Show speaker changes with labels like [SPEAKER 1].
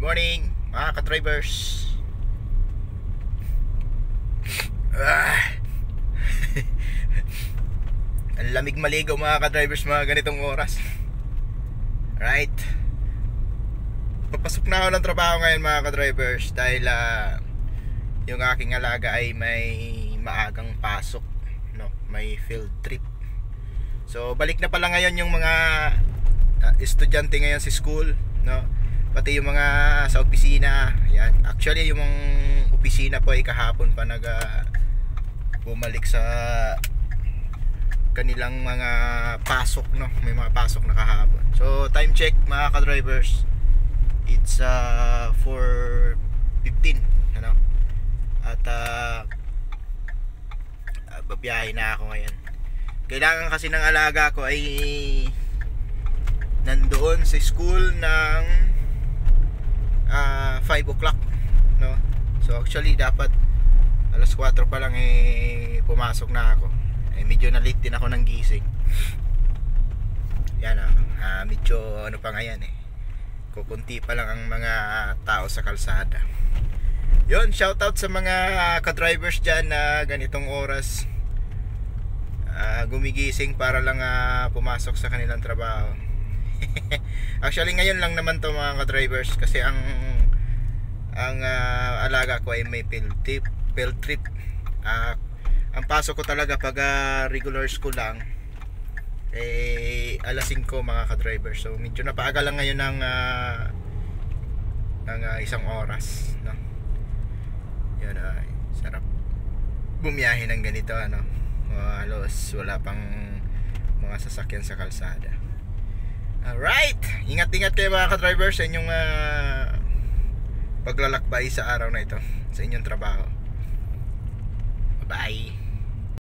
[SPEAKER 1] Morning mga ka-drivers. Ang lamig maligaw mga ka-drivers mga ganitong oras. Right. Papasok na ako ng trabaho ngayon mga ka-drivers dahil yung aking alaga ay may maagang pasok, no? May field trip. So balik na pala ngayon yung mga estudyante ngayon sa school, no? Pati yung mga sa opisina. Yan. Actually yung opisina po ay kahapon pa bumalik sa kanilang mga pasok, no? May mga pasok na kahapon. So time check mga ka-drivers, it's 4:15, ano? At babiyahe na ako ngayon. Kailangan kasi ng alaga ko ay nandoon sa school ng 5 o'clock, no? So actually dapat alas 4 pa lang pumasok na ako. Medyo na late din ako ng gising. Yan medyo ano pa nga yan kukunti pa lang ang mga tao sa kalsada. Yun, shoutout sa mga ka-drivers dyan na ganitong oras gumigising para lang pumasok sa kanilang trabaho. Actually ngayon lang naman to mga ka-drivers kasi ang alaga ko ay may field trip. Ang pasok ko talaga pag regular school lang alas 5 mga ka-drivers. So medyo napaaga lang ngayon ng isang oras, no? Yun, sarap bumiyahe ng ganito, ano? Halos wala pang mga sasakyan sa kalsada. Alright, ingat-ingat kayo mga ka-drivers sa inyong paglalakbay sa araw na ito, sa inyong trabaho. Bye.